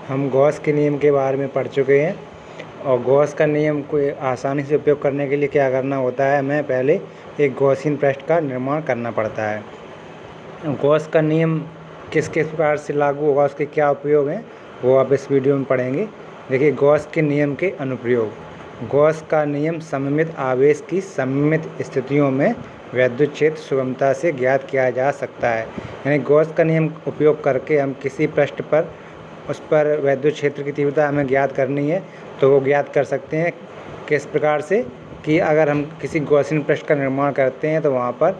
हम गॉस के नियम के बारे में पढ़ चुके हैं और गॉस का नियम को आसानी से उपयोग करने के लिए क्या करना होता है, हमें पहले एक गॉसियन पृष्ठ का निर्माण करना पड़ता है। गॉस का नियम किस किस प्रकार से लागू होगा, उसके क्या उपयोग हैं, वो आप इस वीडियो में पढ़ेंगे। देखिए, गॉस के नियम के अनुप्रयोग। गॉस का नियम सममित आवेश की सममित स्थितियों में विद्युत क्षेत्र सुगमता से ज्ञात किया जा सकता है। यानी गॉस का नियम उपयोग करके हम किसी पृष्ठ पर उस पर विद्युत क्षेत्र की तीव्रता हमें ज्ञात करनी है तो वो ज्ञात कर सकते हैं। किस प्रकार से कि अगर हम किसी गॉसियन पृष्ठ का निर्माण करते हैं तो वहाँ पर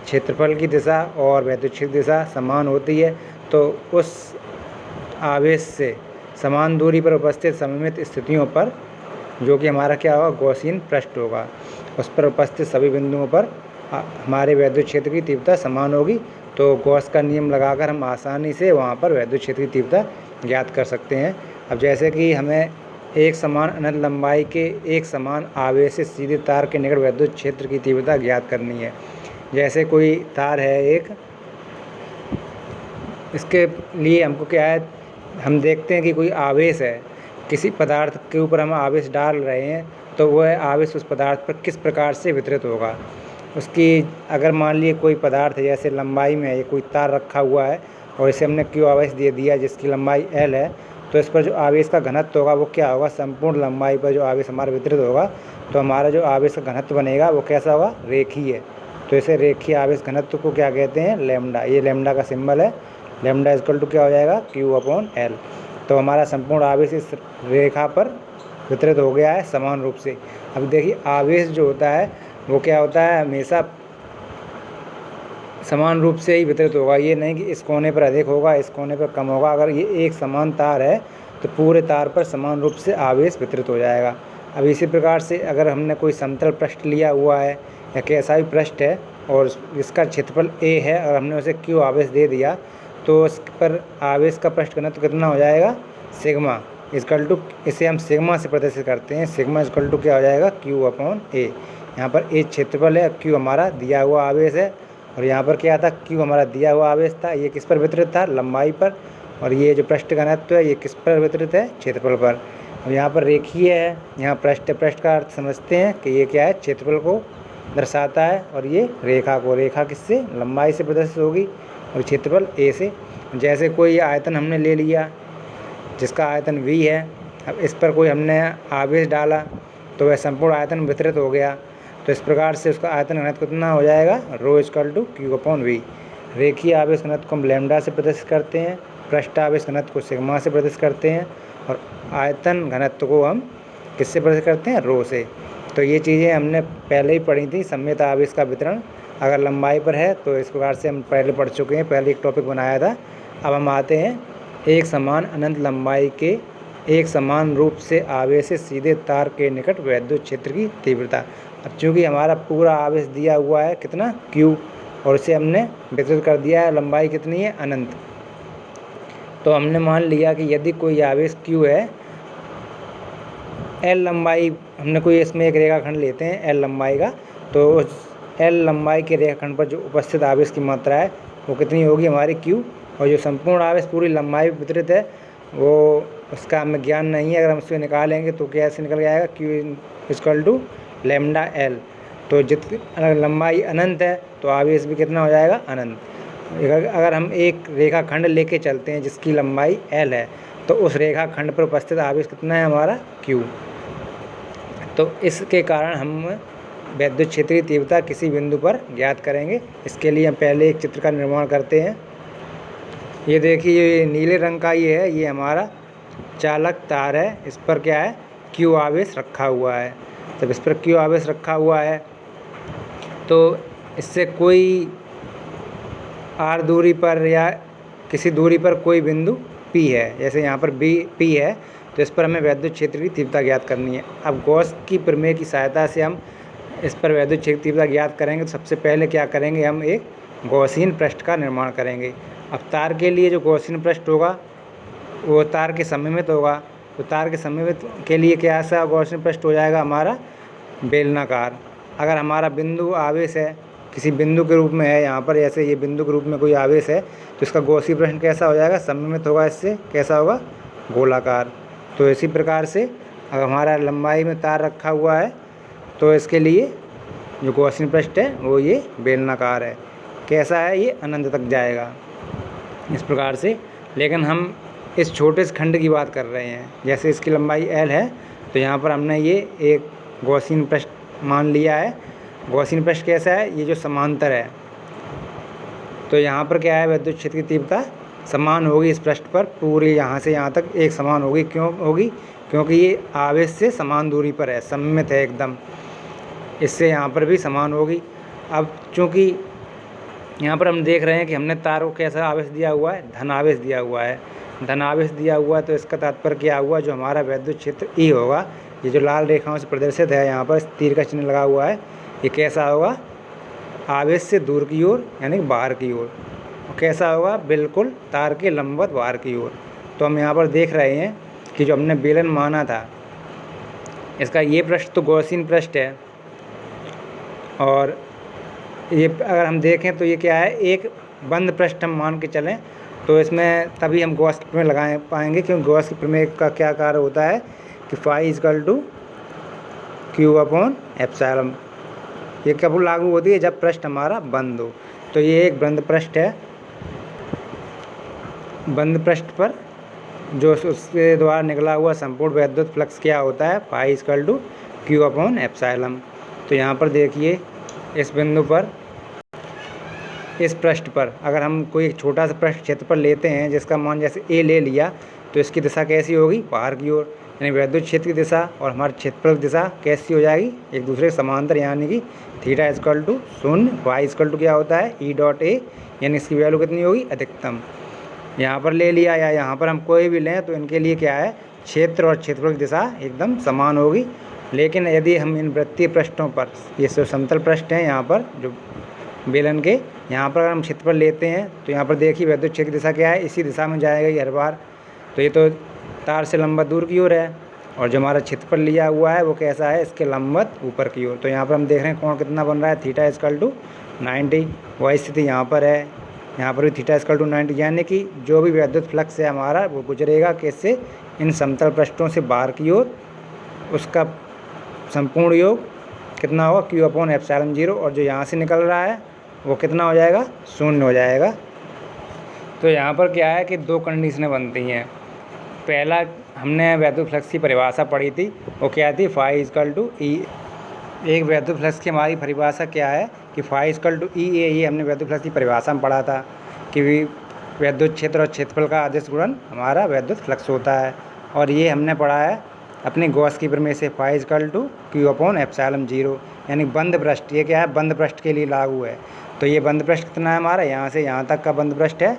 क्षेत्रफल की दिशा और विद्युत क्षेत्र दिशा समान होती है, तो उस आवेश से समान दूरी पर उपस्थित सममित स्थितियों पर जो कि हमारा क्या होगा, गॉसियन पृष्ठ होगा, उस पर उपस्थित सभी बिंदुओं पर हमारे विद्युत क्षेत्र की तीव्रता समान होगी। तो गॉस का नियम लगाकर हम आसानी से वहाँ पर विद्युत क्षेत्र की तीव्रता ज्ञात कर सकते हैं। अब जैसे कि हमें एक समान अनंत लंबाई के एक समान आवेश से सीधे तार के निकट विद्युत क्षेत्र की तीव्रता ज्ञात करनी है। जैसे कोई तार है एक, इसके लिए हमको क्या है, हम देखते हैं कि कोई आवेश है, किसी पदार्थ के ऊपर हम आवेश डाल रहे हैं तो वह आवेश उस पदार्थ पर किस प्रकार से वितरित होगा। उसकी अगर मान लिए कोई पदार्थ है, जैसे लंबाई में है, कोई तार रखा हुआ है और इसे हमने क्यू आवेश दे दिया जिसकी लंबाई एल है, तो इस पर जो आवेश का घनत्व होगा वो क्या होगा, संपूर्ण लंबाई पर जो आवेश हमारा वितरित होगा तो हमारा जो आवेश का घनत्व बनेगा वो कैसा होगा, रेखीय। तो इसे रेखीय आवेश घनत्व को क्या कहते हैं, लैम्डा। ये लैम्डा का सिंबल है। लैम्डा इक्वल टू क्या हो जाएगा, क्यू अपॉन एल। तो हमारा संपूर्ण आवेश इस रेखा पर वितरित हो गया है समान रूप से। अब देखिए, आवेश जो होता है वो क्या होता है, हमेशा समान रूप से ही वितरित होगा। ये नहीं कि इस कोने पर अधिक होगा, इस कोने पर कम होगा। अगर ये एक समान तार है तो पूरे तार पर समान रूप से आवेश वितरित हो जाएगा। अब इसी प्रकार से अगर हमने कोई समतल पृष्ठ लिया हुआ है या कैसा भी पृष्ठ है और इसका क्षेत्रफल ए है और हमने उसे क्यू आवेश दे दिया तो उस पर आवेश का पृष्ठ घनत्व कितना हो जाएगा, सिग्मा इक्वल टू, इसे हम सिग्मा से प्रदर्शित करते हैं। सिग्मा इक्वल टू क्या हो जाएगा, क्यू अपॉन ए। यहाँ पर ए क्षेत्रफल है, क्यू हमारा दिया हुआ आवेश है, और यहाँ पर क्या था, क्यू हमारा दिया हुआ आवेश था। ये किस पर वितरित था, लंबाई पर, और ये जो पृष्ठ घनत्व है ये किस पर वितरित है, क्षेत्रफल पर। अब यहाँ पर रेखीय है, यहाँ पृष्ठ का अर्थ समझते हैं कि ये क्या है, क्षेत्रफल को दर्शाता है, और ये रेखा को, रेखा किससे, लंबाई से प्रदर्शित होगी और क्षेत्रफल ए से। जैसे कोई आयतन हमने ले लिया जिसका आयतन v है, अब इस पर कोई हमने आवेश डाला तो वह संपूर्ण आयतन वितरित हो गया। तो इस प्रकार से उसका आयतन घनत्व कितना हो जाएगा, rho equal to Q upon V. रेखीय आवेश घनत्व को हम लैम्डा से प्रदर्शित करते हैं, पृष्ठ आवेश घनत्व को सिग्मा से प्रदर्शित करते हैं, और आयतन घनत्व को हम किससे प्रदर्शित करते हैं, रो से। तो ये चीज़ें हमने पहले ही पढ़ी थी। सममित आवेश का वितरण अगर लंबाई पर है तो इस प्रकार से हम पहले पढ़ चुके हैं, पहले एक टॉपिक बनाया था। अब हम आते हैं एक समान अनंत लंबाई के एक समान रूप से आवेश से सीधे तार के निकट विद्युत क्षेत्र की तीव्रता। अब चूँकि हमारा पूरा आवेश दिया हुआ है कितना, क्यू, और इसे हमने वितरित कर दिया है, लंबाई कितनी है, अनंत। तो हमने मान लिया कि यदि कोई आवेश क्यू है, एल लंबाई, हमने कोई इसमें एक रेखाखंड लेते हैं एल लंबाई का, तो उस एल लंबाई के रेखाखंड पर जो उपस्थित आवेश की मात्रा है वो कितनी होगी, हमारी क्यू। और जो संपूर्ण आवेश पूरी लंबाई में वितरित है वो उसका हमें ज्ञान नहीं है, अगर हम उसको निकालेंगे तो कैसे निकल जाएगा, Q equal to lambda L. तो जितनी लंबाई अनंत है तो आवेश भी कितना हो जाएगा, अनंत। अगर हम एक रेखाखंड लेके चलते हैं जिसकी लंबाई एल है तो उस रेखाखंड पर उपस्थित आवेश कितना है, हमारा क्यू। तो इसके कारण हम विद्युत क्षेत्रीय तीव्रता किसी बिंदु पर ज्ञात करेंगे। इसके लिए हम पहले एक चित्र का निर्माण करते हैं। ये देखिए, ये नीले रंग का ये है, ये हमारा चालक तार है, इस पर क्या है, क्यू आवेश रखा हुआ है। जब इस पर क्यू आवेश रखा हुआ है तो इससे कोई आर दूरी पर या किसी दूरी पर कोई बिंदु पी है, जैसे यहाँ पर पी है, तो इस पर हमें विद्युत क्षेत्र की तीव्रता ज्ञात करनी है। अब गॉस की प्रमेय की सहायता से हम इस पर विद्युत क्षेत्र की तीव्रता ज्ञात करेंगे। तो सबसे पहले क्या करेंगे, हम एक गॉसियन पृष्ठ का निर्माण करेंगे। अब तार के लिए जो गॉसियन पृष्ठ होगा वो तार के सममित होगा, तो तार के सममित के लिए क्या ऐसा गॉसियन पृष्ठ हो जाएगा, हमारा बेलनाकार। अगर हमारा बिंदु आवेश है, किसी बिंदु के रूप में है, यहाँ पर ऐसे ये बिंदु के रूप में कोई आवेश है, तो इसका गॉसियन पृष्ठ कैसा हो जाएगा, सममित होगा, इससे कैसा होगा, गोलाकार। तो इसी प्रकार से अगर हमारा लंबाई में तार रखा हुआ है तो इसके लिए जो गॉसियन पृष्ठ है वो ये बेलनाकार है। कैसा है, ये अनंत तक जाएगा इस प्रकार से। लेकिन हम इस छोटे से खंड की बात कर रहे हैं, जैसे इसकी लंबाई L है तो यहाँ पर हमने ये एक गॉसियन पृष्ठ मान लिया है। गॉसियन पृष्ठ कैसा है, ये जो समांतर है, तो यहाँ पर क्या है, विद्युत क्षेत्र की तीव्रता समान होगी इस पृष्ठ पर, पूरी यहाँ से यहाँ तक एक समान होगी। क्यों होगी, क्योंकि ये आवेश से समान दूरी पर है, सममित है एकदम, इससे यहाँ पर भी समान होगी। अब चूँकि यहाँ पर हम देख रहे हैं कि हमने तार को कैसा आवेश दिया हुआ है, धन आवेश दिया हुआ है। धन आवेश दिया हुआ है तो इसका तात्पर्य क्या हुआ, जो हमारा विद्युत क्षेत्र E होगा, ये जो लाल रेखाओं से प्रदर्शित है, यहाँ पर तीर का चिन्ह लगा हुआ है, ये कैसा होगा, आवेश से दूर की ओर यानी बाहर की ओर। कैसा होगा, बिल्कुल तार के लंबवत बाहर की ओर। तो हम यहाँ पर देख रहे हैं कि जो हमने बेलन माना था, इसका ये पृष्ठ तो गॉसियन पृष्ठ है, और ये अगर हम देखें तो ये क्या है, एक बंद पृष्ठ हम मान के चलें तो इसमें तभी हम गॉस के प्रमेय लगा पाएंगे, क्योंकि गॉस के प्रमेय का क्या कार्य होता है कि phi equal to Q upon epsilon. ये कब लागू होती है, जब पृष्ठ हमारा बंद हो। तो ये एक बंद पृष्ठ है, बंद पृष्ठ पर जो उसके द्वारा निकला हुआ संपूर्ण विद्युत फ्लक्स क्या होता है, phi equal to Q upon epsilon. तो यहाँ पर देखिए इस बिंदु पर, इस पृष्ठ पर अगर हम कोई एक छोटा सा पृष्ठ क्षेत्रफल लेते हैं, जिसका मान जैसे A ले लिया, तो इसकी दिशा कैसी होगी, बाहर की ओर, यानी विद्युत क्षेत्र की दिशा और हमारे क्षेत्रफल की दिशा कैसी हो जाएगी, एक दूसरे के समांतर, यानी कि theta equal to 0, Y equal to क्या होता है, E डॉट A, यानी इसकी वैल्यू कितनी होगी, अधिकतम। यहाँ पर ले लिया या यहाँ पर हम कोई भी लें तो इनके लिए क्या है, क्षेत्र और क्षेत्रफल की दिशा एकदम समान होगी। लेकिन यदि हम इन वृत्तीय पृष्ठों पर, ये जो समतल पृष्ठ हैं यहाँ पर जो बेलन के, यहाँ पर अगर हम क्षेत्रफल लेते हैं तो यहाँ पर देखिए विद्युत क्षेत्र की दिशा क्या है, इसी दिशा में जाएगा ये हर बार। तो ये तो तार से लंबवत दूर की ओर है, और जो हमारा क्षेत्रफल लिया हुआ है वो कैसा है, इसके लंबवत ऊपर की ओर। तो यहाँ पर हम देख रहे हैं कोण कितना बन रहा है, थीटा इजकल टू 90। वही स्थिति यहाँ पर है, यहाँ पर भी थीटा इजकल टू 90, यानी कि जो भी विद्युत फ्लक्स है हमारा वो गुजरेगा कैसे, इन समतल पृष्ठों से बाहर की ओर, उसका संपूर्ण योग कितना होगा, क्यू अपॉन एप्सिलॉन 0, और जो यहाँ से निकल रहा है वो कितना हो जाएगा, 0 हो जाएगा। तो यहाँ पर क्या है कि दो कंडीशनें बनती हैं। पहला हमने विद्युत फ्लक्स की परिभाषा पढ़ी थी, वो क्या थी, फाई इजकल टू E। एक विद्युत फ्लक्स की हमारी परिभाषा क्या है कि phi equal to E A, ये हमने विद्युत फ्लक्स की परिभाषा में पढ़ा था कि विद्युत क्षेत्र और क्षेत्रफल का अदिश गुणन हमारा विद्युत फ्लक्स होता है। और ये हमने पढ़ा है अपने गॉस की प्रमेय से, phi equal to Q upon epsilon 0, यानी बंद पृष्ठ। ये क्या है, बंद पृष्ठ के लिए लागू है। तो ये बंद पृष्ठ कितना है हमारा, यहाँ से यहाँ तक का बंद पृष्ठ है,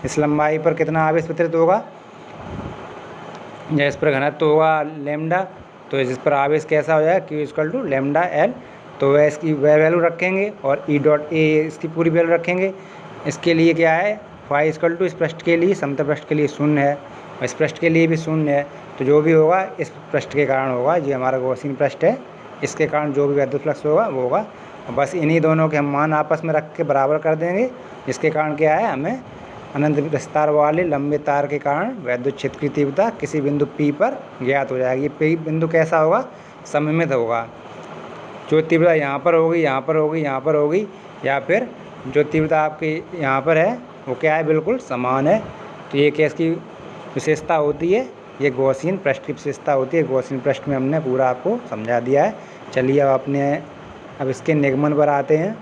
इस लंबाई पर कितना आवेश वितरित होगा, या इस पर घनत्व होगा लैम्डा, तो इस पर आवेश कैसा हो जाएगा, Q equal to lambda L। तो वह इसकी वैल्यू रखेंगे, और E डॉट A इसकी पूरी वैल्यू रखेंगे। इसके लिए क्या है, फाई इजकल टू इस पृष्ठ के लिए, समतल पृष्ठ के लिए 0 है, और इस पृष्ठ के लिए भी 0 है। तो जो भी होगा इस पृष्ठ के कारण होगा, ये हमारा गॉसियन पृष्ठ है, इसके कारण जो भी विद्युत फ्लक्स होगा वो होगा। बस इन्हीं दोनों के हम मान आपस में रख के बराबर कर देंगे, जिसके कारण क्या है, हमें अनंत विस्तार वाले लंबे तार के कारण विद्युत क्षेत्र की तीव्रता किसी बिंदु P पर ज्ञात हो जाएगी। P बिंदु कैसा होगा, सममित होगा। जो तीव्रता यहाँ पर होगी, यहाँ पर होगी, यहाँ पर होगी, या फिर जो तीव्रता आपकी यहाँ पर है वो क्या है, बिल्कुल समान है। तो ये केस की विशेषता होती है, ये गॉसियन पृष्ठ की विशेषता होती है। गॉसियन पृष्ठ में हमने पूरा आपको समझा दिया है। चलिए अब इसके निगमन पर आते हैं।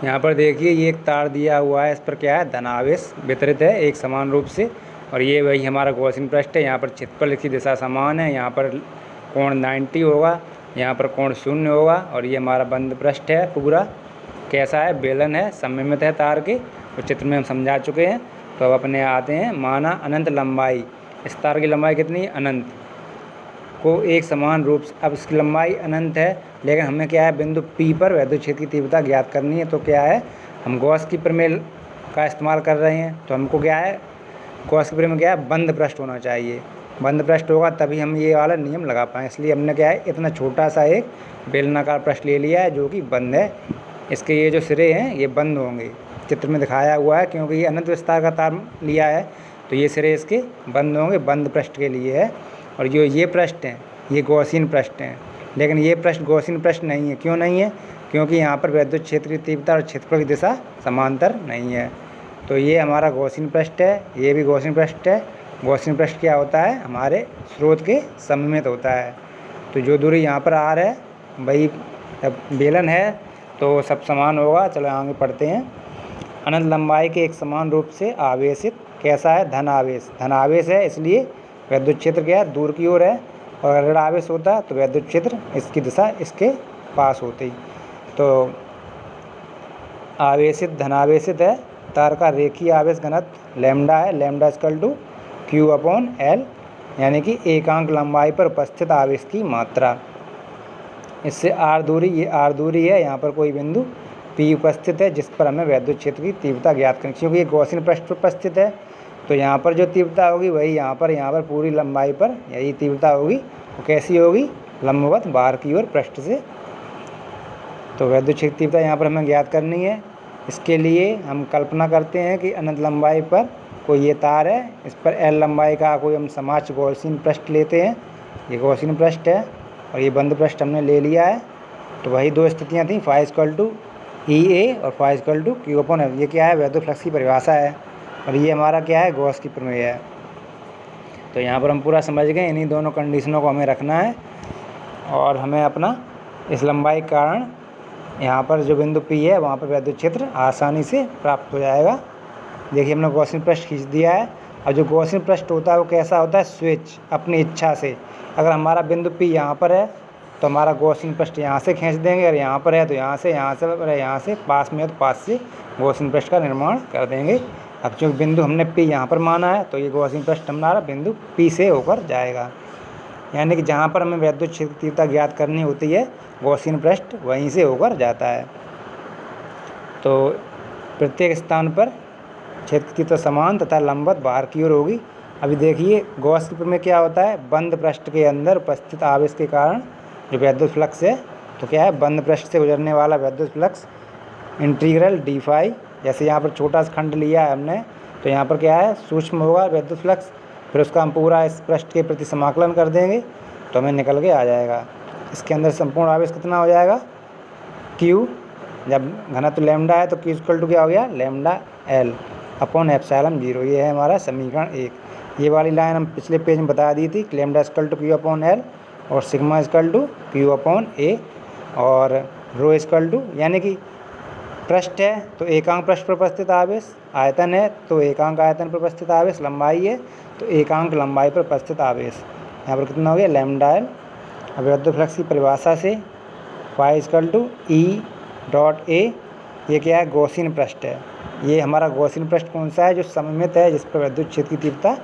यहाँ पर देखिए ये एक तार दिया हुआ है, इस पर क्या है, धनावेश वितरित है एक समान रूप से, और ये वही हमारा गॉसियन पृष्ठ है। यहाँ पर क्षेत्रफल की दिशा समान है, यहाँ पर कोण 90 होगा, यहाँ पर कोण 0 होगा, और ये हमारा बंद पृष्ठ है पूरा, कैसा है, बेलन है, सममित है तार के, और चित्र में हम समझा चुके हैं। तो अब अपने आते हैं, माना अनंत लंबाई, इस तार की लंबाई कितनी है, अनंत को एक समान रूप से, अब इसकी लंबाई अनंत है, लेकिन हमें क्या है, बिंदु P पर विद्युत क्षेत्र की तीव्रता ज्ञात करनी है। तो क्या है, हम गॉस की प्रमेय का इस्तेमाल कर रहे हैं, तो हमको क्या है, गॉस की प्रमेय में क्या है, बंद पृष्ठ होना चाहिए। बंद पृष्ठ होगा तभी हम ये वाला नियम लगा पाएँ। इसलिए हमने क्या है, इतना छोटा सा एक बेलनाकार पृष्ठ ले लिया है जो कि बंद है। इसके ये जो सिरे हैं ये बंद होंगे, चित्र में दिखाया हुआ है, क्योंकि ये अनंत विस्तार का तार लिया है। तो तो ये सिरे इसके बंद होंगे, बंद पृष्ठ के लिए है। और जो ये पृष्ठ हैं ये गॉसियन पृष्ठ हैं, लेकिन ये पृष्ठ गॉसियन पृष्ठ नहीं है। क्यों नहीं है? क्योंकि यहाँ पर विद्युत क्षेत्र की तीव्रता और क्षेत्रफल की दिशा समांतर नहीं है। तो ये हमारा गॉसियन पृष्ठ है, ये भी गॉसियन पृष्ठ है। गॉसियन पृष्ठ क्या होता है? हमारे स्रोत के सममित होता है। तो जो दूरी यहाँ पर R है वही बेलन है, तो सब समान होगा। चलो आगे पढ़ते हैं। अनंत लंबाई के एक समान रूप से आवेशित कैसा है? धन आवेश। धन आवेश है, इसलिए विद्युत क्षेत्र क्या है? दूर की ओर है। और अगर ऋण आवेश होता तो विद्युत क्षेत्र इसकी दिशा इसके पास होती। तो आवेशित धनावेशित है। तार का रेखीय आवेश घनत्व लैम्डा है, लैम्डा इक्वल टू Q/L, यानी कि एकांक लंबाई पर उपस्थित आवेश की मात्रा। इससे R दूरी, ये R दूरी है, यहाँ पर कोई बिंदु P उपस्थित है जिस पर हमें विद्युत क्षेत्र की तीव्रता ज्ञात करनी, क्योंकि ये गॉसियन पृष्ठ पर उपस्थित है। तो यहाँ पर जो तीव्रता होगी वही यहाँ पर पूरी लंबाई पर यही तीव्रता होगी। वो कैसी होगी? लंबवत बाहर की ओर पृष्ठ से। तो विद्युत क्षेत्र तीव्रता यहाँ पर हमें ज्ञात करनी है। इसके लिए हम कल्पना करते हैं कि अनंत लंबाई पर कोई ये तार है, इस पर L लंबाई का कोई हम समोच्च गॉसियन पृष्ठ लेते हैं। ये गॉसियन पृष्ठ है और ये बंद पृष्ठ हमने ले लिया है। तो वही दो स्थितियाँ थी, φ इक्वल टू EA और φ इक्वल टू Q/L। ये क्या है? विद्युत फ्लक्स की परिभाषा है। और ये हमारा क्या है? गॉस की प्रमेय है। तो यहाँ पर हम पूरा समझ गए। इन्हीं दोनों कंडीशनों को हमें रखना है और हमें अपना इस लंबाई के कारण यहाँ पर जो बिंदु P है वहाँ पर विद्युत क्षेत्र आसानी से प्राप्त हो जाएगा। देखिए हमने गॉसियन पृष्ठ खींच दिया है। और जो गॉसियन पृष्ठ होता है वो कैसा होता है? स्विच, अपनी इच्छा से। अगर हमारा बिंदु P यहाँ पर है तो हमारा गॉसियन पृष्ठ यहाँ से खींच देंगे, और यहाँ पर है तो यहाँ से यहाँ से पास में है तो पास से गॉसियन पृष्ठ का निर्माण कर देंगे। अब चूँकि बिंदु हमने P यहाँ पर माना है तो ये गॉसियन पृष्ठ हमारा बिंदु P से होकर जाएगा, यानी कि जहाँ पर हमें विद्युत क्षेत्र तीव्रता ज्ञात करनी होती है गॉसियन पृष्ठ वहीं से होकर जाता है। तो प्रत्येक स्थान पर क्षेत्र की तीव्रता समान तथा लंबवत बाहर की ओर होगी। अभी देखिए गॉस की प्रमेय क्या होता है? बंद पृष्ठ के अंदर उपस्थित आवेश के कारण जो विद्युत फ्लक्स है, तो क्या है? बंद पृष्ठ से गुजरने वाला विद्युत फ्लक्स इंटीग्रल d∅, जैसे यहाँ पर छोटा सा खंड लिया है हमने, तो यहाँ पर क्या है? सूक्ष्म होगा विद्युत फ्लक्स, फिर उसका हम पूरा इस पृष्ठ के प्रति समाकलन कर देंगे तो हमें निकल के आ जाएगा। इसके अंदर संपूर्ण आवेश कितना हो जाएगा? Q, जब घनत्व लैम्डा है तो Q इक्वल टू क्या हो गया? λL/ε0। ये है हमारा समीकरण 1। ये वाली लाइन हम पिछले पेज में बता दी थी, लैम्डा इक्वल टू Q/L और सिग्मा इक्वल टू Q/A और रो इक्वल टू, यानी कि पृष्ठ है तो एकांक पृष्ठ पर उपस्थित आवेश, आयतन है तो एकांक आयतन पर उपस्थित आवेश, लंबाई है तो एकांक लंबाई पर उपस्थित आवेश। यहाँ पर कितना हो गया? λL। अब विद्युत फ्लक्स की परिभाषा से φ इक्वल टू E.A, ये क्या है? गॉसियन पृष्ठ है। ये हमारा गॉसियन पृष्ठ कौन सा है? जो सममित है, जिस पर विद्युत क्षेत्र की तीव्रता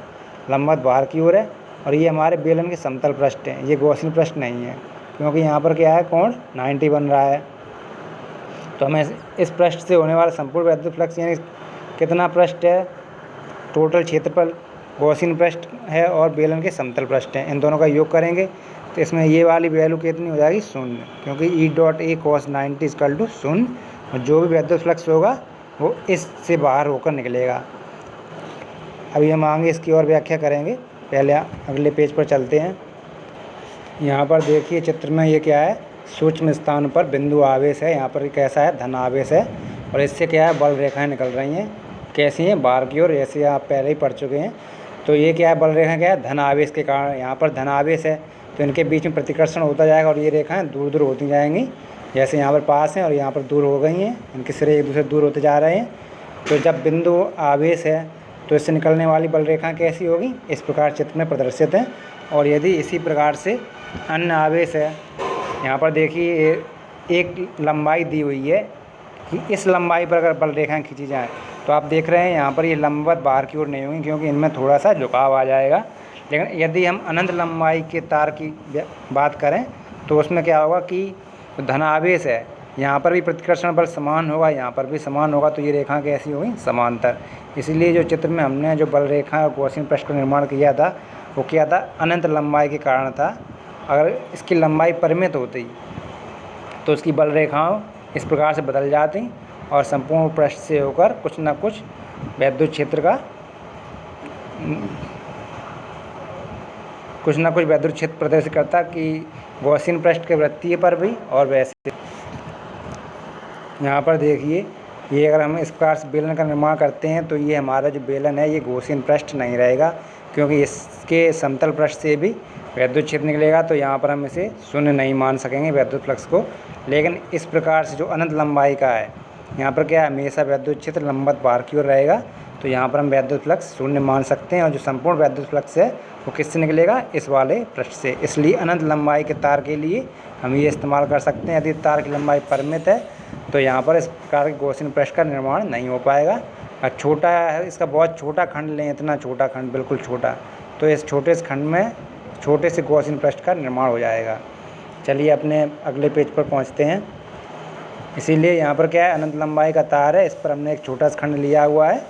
लंबवत बाहर की ओर है। और ये हमारे बेलन के समतल पृष्ठ हैं, ये गॉसियन पृष्ठ नहीं है, क्योंकि यहाँ पर क्या है? कोण 90 बन रहा है। तो हमें इस पृष्ठ से होने वाला संपूर्ण विद्युत फ्लक्स, यानी कितना पृष्ठ है? टोटल क्षेत्रफल गॉसियन पृष्ठ है और बेलन के समतल पृष्ठ हैं, इन दोनों का योग करेंगे तो इसमें ये वाली वैल्यू कितनी हो जाएगी? 0, क्योंकि E.A cos 90 इक्वल टू 0। और जो भी विद्युत फ्लक्स होगा वो इससे बाहर होकर निकलेगा। अभी हम आगे इसकी और व्याख्या करेंगे, पहले अगले पेज पर चलते हैं। यहाँ पर देखिए चित्र में ये क्या है? सूक्ष्म स्थान पर बिंदु आवेश है। यहाँ पर कैसा है? धन आवेश है। और इससे क्या है? बल रेखाएं निकल रही हैं। कैसी हैं? बाहर की ओर, जैसे आप पहले ही पढ़ चुके हैं। तो ये क्या है? बल रेखा क्या है? धन आवेश के कारण। यहाँ पर धन आवेश है तो इनके बीच में प्रतिकर्षण होता जाएगा और ये रेखाएं दूर दूर होती जाएंगी। जैसे यहाँ पर पास हैं और यहाँ पर दूर हो गई हैं, इनके सिरे एक दूसरे दूर होते जा रहे हैं। तो जब बिंदु आवेश है तो इससे निकलने वाली बल रेखा कैसी होगी? इस प्रकार चित्र में प्रदर्शित है। और यदि इसी प्रकार से अन्य आवेश है, यहाँ पर देखिए एक लंबाई दी हुई है कि इस लंबाई पर अगर बल रेखाएं खींची जाएँ तो आप देख रहे हैं यहाँ पर ये लंबवत बाहर की ओर नहीं होंगी, क्योंकि इनमें थोड़ा सा झुकाव आ जाएगा। लेकिन यदि हम अनंत लंबाई के तार की बात करें तो उसमें क्या होगा कि धन आवेश है, यहाँ पर भी प्रतिकर्षण बल समान होगा, यहाँ पर भी समान होगा, तो ये रेखा कैसी होगी? समांतर। इसलिए जो चित्र में हमने जो बल रेखा और गॉसियन पृष्ठ का निर्माण किया था वो क्या था? अनंत लंबाई के कारण था। अगर इसकी लंबाई परिमित होती तो इसकी बल रेखाओं इस प्रकार से बदल जाती और संपूर्ण पृष्ठ से होकर कुछ न कुछ विद्युत क्षेत्र का कुछ ना कुछ विद्युत क्षेत्र प्रदर्शित करता कि गॉसियन पृष्ठ के वृत्तीय पर भी और वैसे। यहाँ पर देखिए, ये अगर हम इस प्रकार से बेलन का निर्माण करते हैं तो ये हमारा जो बेलन है ये गॉसियन पृष्ठ नहीं रहेगा, क्योंकि इसके समतल पृष्ठ से भी विद्युत क्षेत्र निकलेगा। तो यहाँ पर हम इसे शून्य नहीं मान सकेंगे विद्युत फ्लक्स को। लेकिन इस प्रकार से जो अनंत लंबाई का है, यहाँ पर क्या है, हमेशा विद्युत क्षेत्र लंबवत बाहर की ओर रहेगा। तो यहाँ पर हम विद्युत फ्लक्स शून्य मान सकते हैं। और जो संपूर्ण विद्युत फ्लक्स है वो किससे निकलेगा, इस वाले पृष्ठ से। इसलिए अनंत लंबाई के तार के लिए हम ये इस्तेमाल कर सकते हैं। यदि तार की लंबाई परिमित है तो यहाँ पर इस प्रकार के गॉसियन पृष्ठ का निर्माण नहीं हो पाएगा। और छोटा है, इसका बहुत छोटा खंड लें, इतना छोटा खंड, बिल्कुल छोटा, तो इस छोटे से खंड में छोटे से गॉसियन पृष्ठ का निर्माण हो जाएगा। चलिए अपने अगले पेज पर पहुँचते हैं। इसीलिए यहाँ पर क्या है, अनंत लंबाई का तार है, इस पर हमने एक छोटा सा खंड लिया हुआ है।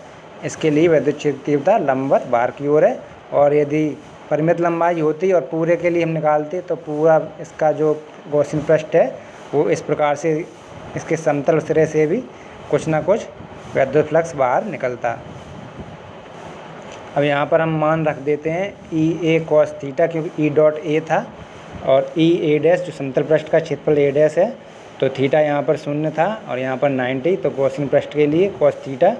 इसके लिए विद्युत क्षेत्र तीव्रता लंबवत बाहर की ओर है। और यदि परिमित लंबाई होती और पूरे के लिए हम निकालते तो पूरा इसका जो गॉसियन पृष्ठ है वो इस प्रकार से इसके समतल सिरे से भी कुछ ना कुछ विद्युत फ्लक्स बाहर निकलता। अब यहाँ पर हम मान रख देते हैं ई ए कॉस थीटा, क्योंकि ई डॉट ए था और ई ए डैश जो समतल पृष्ठ का क्षेत्रफल ए डैश है, तो थीटा यहाँ पर 0 था और यहाँ पर 90। तो गॉसियन पृष्ठ के लिए कॉस थीटा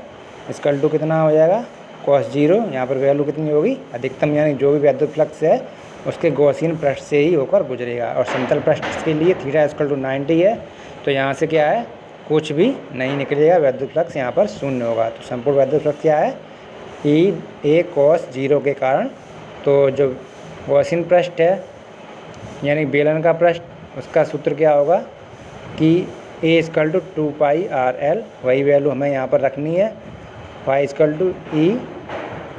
इसकल टू कितना हो जाएगा, कॉस 0। यहाँ पर वैल्यू कितनी होगी, अधिकतम, यानी जो भी विद्युत फ्लक्स है उसके गॉसियन पृष्ठ से ही होकर गुजरेगा। और समतल पृष्ठ के लिए थीटा इसकल टू 90 है। तो यहाँ से क्या है, कुछ भी नहीं निकलेगा, विद्युत फ्लक्स यहाँ पर 0 होगा। तो संपूर्ण विद्युत फ्लक्स क्या है, ई ए कॉस 0 के कारण। तो जो गॉसियन पृष्ठ है यानी बेलन का पृष्ठ, उसका सूत्र क्या होगा कि A equal to 2 pi R L, वही वैल्यू हमें यहाँ पर रखनी है। Phi equal to E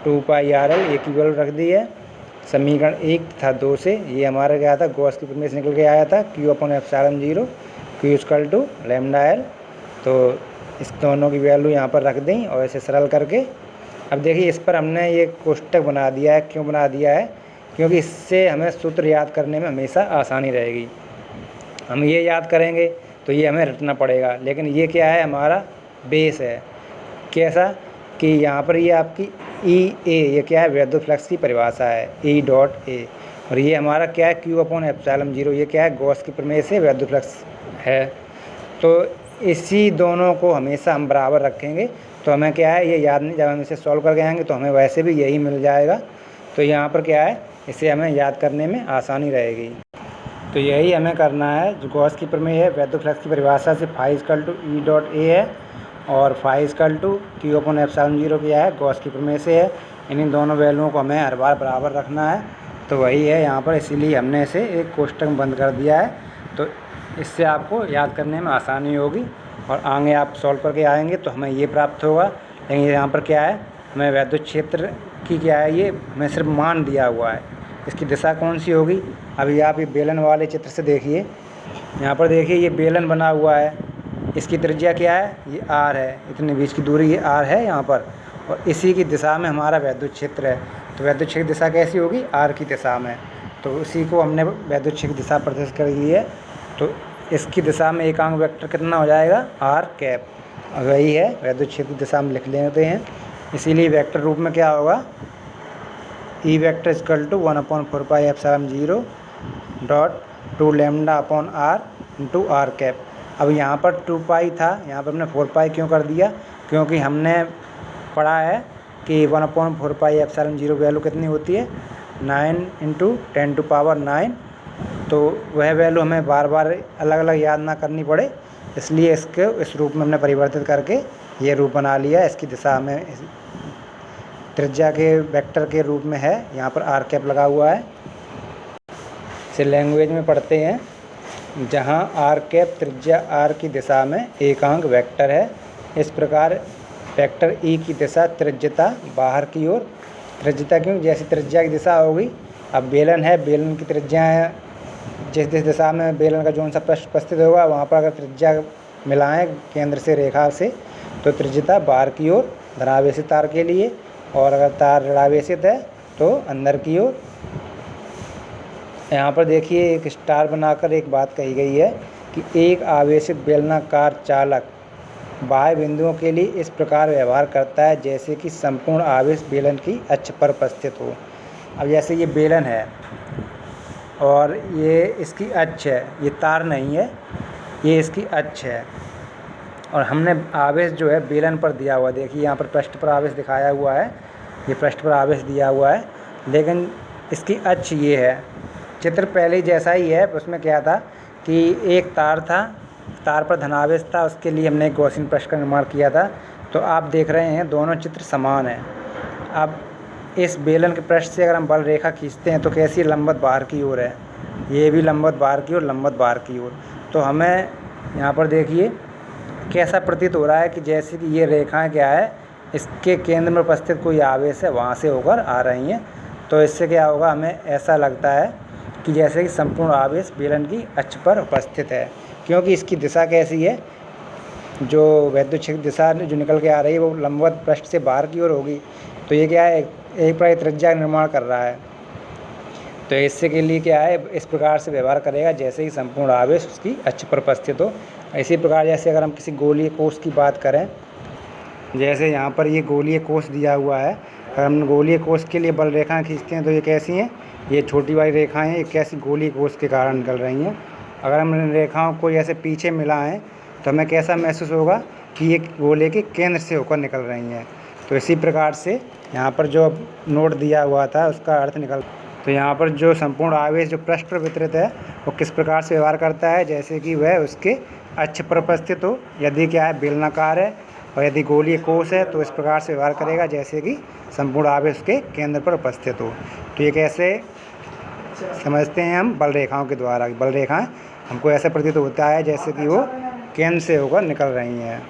2 pi R L, A की वैल्यू रख दी है। समीकरण 1 था 2 से ये हमारा क्या था, गॉस की प्रमेय से निकल के आया था Q upon epsilon 0 Q equal to lambda L. तो इस दोनों की वैल्यू यहाँ पर रख दें और इसे सरल करके अब देखिए इस पर हमने ये कोष्टक बना दिया है। क्यों बना दिया है, क्योंकि इससे हमें सूत्र याद करने में हमेशा आसानी रहेगी। हम ये याद करेंगे तो ये हमें रटना पड़ेगा, लेकिन ये क्या है, हमारा बेस है। कैसा कि यहाँ पर ये आपकी ई ए, ये क्या है, विद्युत फ्लक्स की परिभाषा है, ई डॉट ए। और ये हमारा क्या है, क्यू अपॉन एप्सिलॉन 0, ये क्या है, गॉस की प्रमेय से विद्युत फ्लक्स है। तो इसी दोनों को हमेशा हम बराबर रखेंगे तो हमें क्या है, ये याद नहीं, जब हम इसे सॉल्व करके आएंगे तो हमें वैसे भी यही मिल जाएगा। तो यहाँ पर क्या है, इसे हमें याद करने में आसानी रहेगी। तो यही हमें करना है। जो गॉस की प्रमेय है विद्युत फ्लक्स की परिभाषा से phi equal to E dot A है और phi equal to Q upon epsilon 0 क्या है, गॉस की प्रमेय से है। इन दोनों वैल्यूओं को हमें हर बार बराबर रखना है। तो वही है यहाँ पर, इसीलिए हमने इसे एक कोष्टक बंद कर दिया है। तो इससे आपको याद करने में आसानी होगी और आगे आप सॉल्व करके आएंगे तो हमें ये प्राप्त होगा। लेकिन यहाँ पर क्या है, हमें विद्युत क्षेत्र की क्या है, ये हमें सिर्फ मान दिया हुआ है, इसकी दिशा कौन सी होगी। अभी आप ये बेलन वाले चित्र से देखिए, यहाँ पर देखिए ये बेलन बना हुआ है, इसकी त्रिज्या क्या है, ये आर है, इतने बीच की दूरी ये आर है यहाँ पर, और इसी की दिशा में हमारा विद्युत क्षेत्र है। तो विद्युत क्षेत्र की दिशा कैसी होगी, आर की दिशा में। तो इसी को हमने विद्युत क्षेत्र की दिशा प्रदर्शित कर दी है। तो इसकी दिशा में एकांक वेक्टर कितना हो जाएगा, आर कैप, वही है विद्युत क्षेत्र की दिशा में लिख लेते हैं। इसीलिए वेक्टर रूप में क्या होगा, E vector equal to 1/4 pi epsilon 0 dot 2 lambda upon R into R cap. अब यहाँ पर 2 पाई था, यहाँ पर हमने 4 पाई क्यों कर दिया, क्योंकि हमने पढ़ा है कि 1/4 पाई एप्सिलॉन 0 वैल्यू कितनी होती है, 9 × 10⁹ तो वह वैल्यू हमें बार बार अलग अलग याद ना करनी पड़े, इसलिए इसके इस रूप में हमने परिवर्तित करके ये रूप बना लिया। इसकी दिशा हमें त्रिज्या के वेक्टर के रूप में है, यहाँ पर आर कैप लगा हुआ है। इसे लैंग्वेज में पढ़ते हैं, जहाँ आर कैप त्रिज्या आर की दिशा में एकांक वेक्टर है। इस प्रकार वेक्टर ई की दिशा त्रिज्यता बाहर की ओर, त्रिज्यता क्यों, जैसी त्रिज्या की दिशा होगी। अब बेलन है, बेलन की त्रिज्या है, जिस दिशा में बेलन का जोन सा पृष्ठ उपस्थित होगा वहाँ पर अगर त्रिज्या मिलाएं केंद्र से रेखा से तो त्रिज्यता बाहर की ओर धनावेशित तार के लिए, और अगर तार ऋणावेशित है तो अंदर की ओर। यहाँ पर देखिए एक स्टार बनाकर एक बात कही गई है कि एक आवेशित बेलनाकार चालक बाह्य बिंदुओं के लिए इस प्रकार व्यवहार करता है जैसे कि संपूर्ण आवेश बेलन की अक्ष पर उपस्थित हो। अब जैसे ये बेलन है और ये इसकी अक्ष है, ये तार नहीं है, ये इसकी अक्ष है और हमने आवेश जो है बेलन पर दिया हुआ, देखिए यहाँ पर पृष्ठ पर आवेश दिखाया हुआ है, ये पृष्ठ पर आवेश दिया हुआ है, लेकिन इसकी अक्ष ये है। चित्र पहले ही जैसा ही है, उसमें क्या था कि एक तार था, तार पर धनावेश था, उसके लिए हमने एक गॉसियन पृष्ठ का निर्माण किया था। तो आप देख रहे हैं दोनों चित्र समान हैं। अब इस बेलन के पृष्ठ से अगर हम बल रेखा खींचते हैं तो कैसी लंबवत बाहर की ओर है, ये भी लंबवत बाहर की ओर, लंबवत बाहर की ओर। तो हमें यहाँ पर देखिए कैसा प्रतीत हो रहा है कि जैसे कि ये रेखाएं क्या है, इसके केंद्र में उपस्थित कोई आवेश है, वहाँ से होकर आ रही हैं। तो इससे क्या होगा, हमें ऐसा लगता है कि जैसे कि संपूर्ण आवेश बेलन की अक्ष पर उपस्थित है, क्योंकि इसकी दिशा कैसी है, जो वैद्युत क्षेत्र दिशा जो निकल के आ रही है वो लंबवत पृष्ठ से बाहर की ओर होगी। तो ये क्या है, एक प्रकार त्रिज्या निर्माण कर रहा है। तो इससे के लिए क्या है, इस प्रकार से व्यवहार करेगा जैसे ही संपूर्ण आवेश उसकी अक्ष पर उपस्थित हो। इसी प्रकार जैसे अगर हम किसी गोलीय कोष की बात करें, जैसे यहाँ पर ये गोलीय कोष दिया हुआ है, अगर हम गोलीय कोष के लिए बल रेखाएं खींचते हैं तो ये कैसी हैं, ये छोटी वाली रेखाएं हैं, ये कैसी गोलीय कोष के कारण निकल रही हैं। अगर हम इन रेखाओं को ऐसे पीछे मिलाएं तो हमें कैसा महसूस होगा कि ये गोले के केंद्र से होकर निकल रही हैं। तो इसी प्रकार से यहाँ पर जो नोट दिया हुआ था उसका अर्थ निकल, तो यहाँ पर जो संपूर्ण आवेश जो पृष्ठ पर वितरित है वो किस प्रकार से व्यवहार करता है, जैसे कि वह उसके अक्ष पर उपस्थित हो। यदि क्या है बेलनाकार है और यदि गोलीय कोष है तो इस प्रकार से व्यवहार करेगा जैसे कि संपूर्ण आवेश के केंद्र पर उपस्थित हो। तो ये कैसे समझते हैं हम, बल रेखाओं के द्वारा। बल रेखाएं हमको ऐसा प्रतीत होता है जैसे कि वो केंद्र से होकर निकल रही हैं।